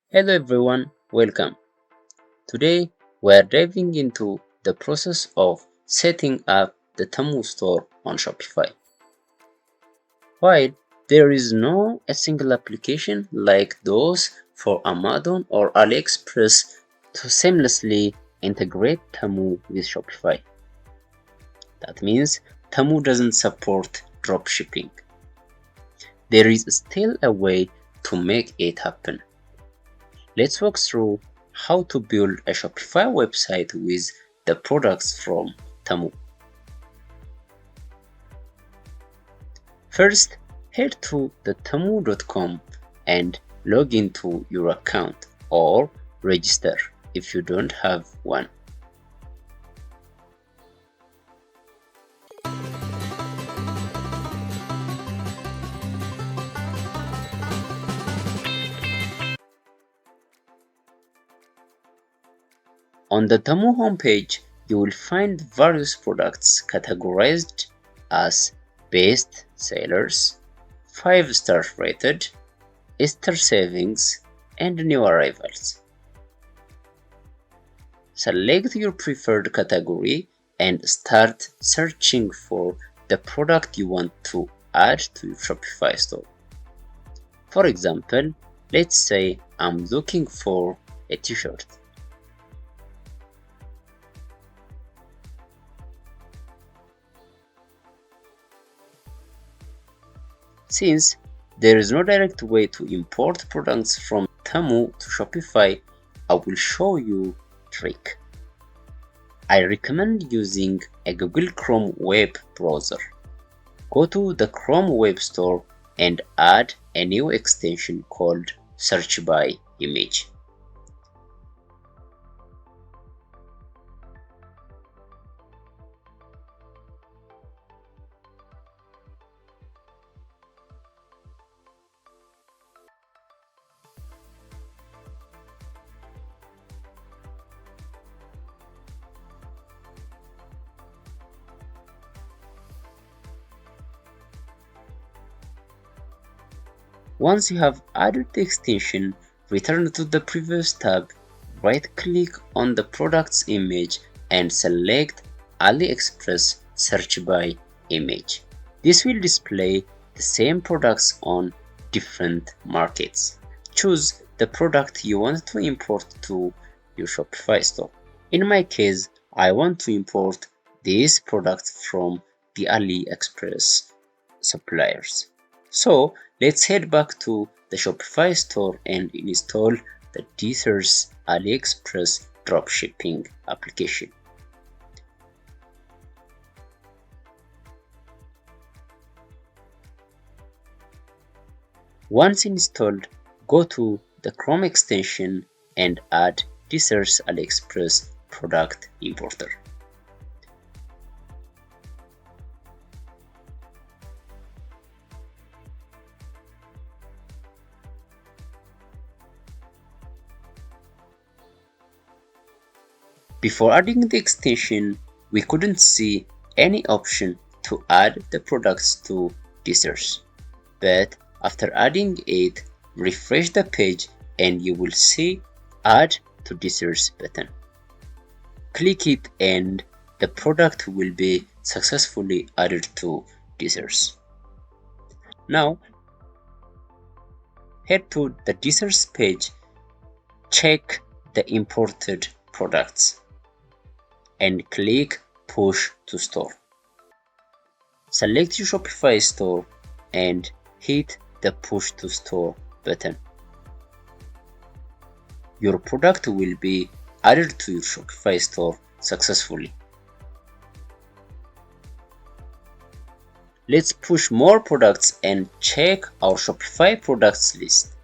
Hello everyone, welcome. Today we are diving into the process of setting up the Temu store on Shopify. While there is no a single application like those for Amazon or AliExpress to seamlessly integrate Temu with Shopify. That means Temu doesn't support dropshipping. There is still a way to make it happen. Let's walk through how to build a Shopify website with the products from Temu. First, head to the temu.com and log into your account or register if you don't have one. On the Temu homepage, you will find various products categorized as best sellers, 5-star rated, Easter savings, and new arrivals. Select your preferred category and start searching for the product you want to add to your Shopify store. For example, let's say I'm looking for a t-shirt. Since there is no direct way to import products from Temu to Shopify, I will show you a trick. I recommend using a Google Chrome web browser. Go to the Chrome Web Store and add a new extension called Search by Image. Once you have added the extension, return to the previous tab, right-click on the product's image and select AliExpress Search by Image. This will display the same products on different markets. Choose the product you want to import to your Shopify store. In my case, I want to import this product from the AliExpress suppliers. So let's head back to the Shopify store and install the Deezer's AliExpress dropshipping application. Once installed, go to the Chrome extension and add Deezer's AliExpress product importer. Before adding the extension, we couldn't see any option to add the products to Deezer's. But after adding it, refresh the page and you will see Add to Deezer's button. Click it and the product will be successfully added to Deezer's. Now, head to the Deezer's page, check the imported products and click Push to Store. Select your Shopify store and hit the Push to Store button. Your product will be added to your Shopify store successfully. Let's push more products and check our Shopify products list.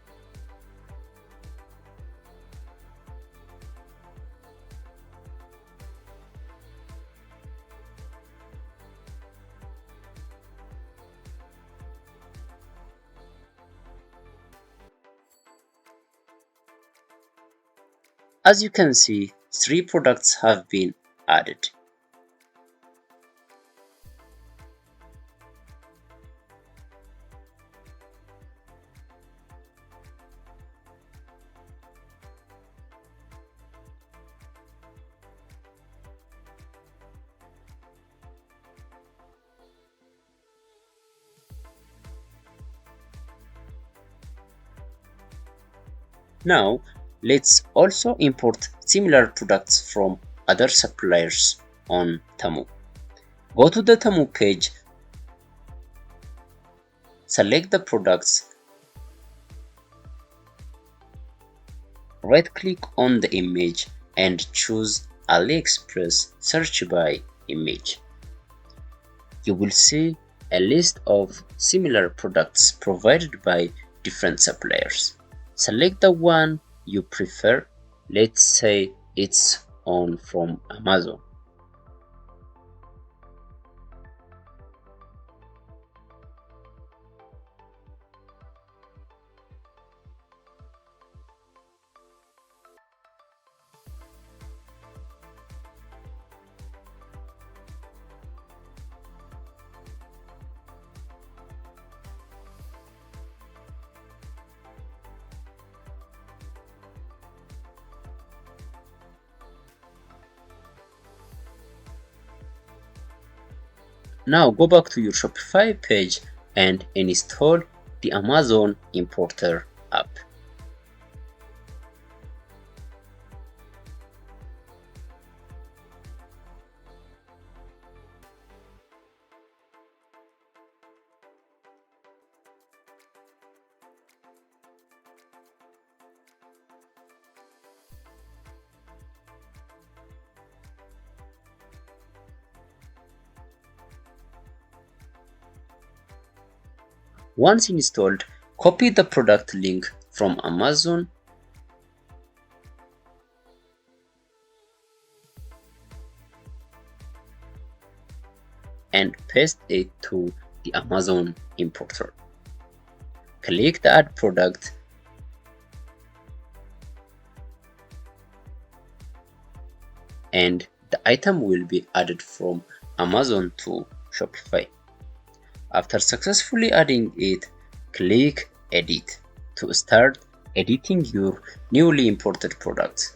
As you can see, 3 products have been added. Now, let's also import similar products from other suppliers on Temu. Go to the Temu page, select the products, right-click on the image and choose AliExpress search by image. You will see a list of similar products provided by different suppliers. Select the one you prefer. Let's say it's on from Amazon. Now go back to your Shopify page and install the Amazon Importer app. Once installed, copy the product link from Amazon and paste it to the Amazon importer. Click the Add Product and the item will be added from Amazon to Shopify. After successfully adding it, click Edit to start editing your newly imported products.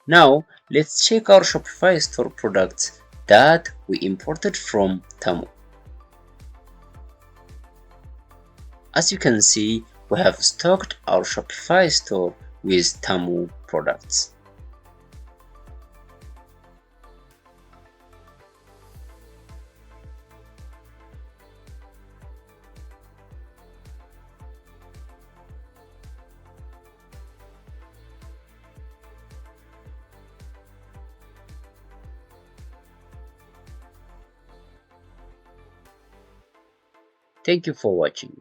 Now, let's check our Shopify store products that we imported from Temu. As you can see, we have stocked our Shopify store with Temu products. Thank you for watching.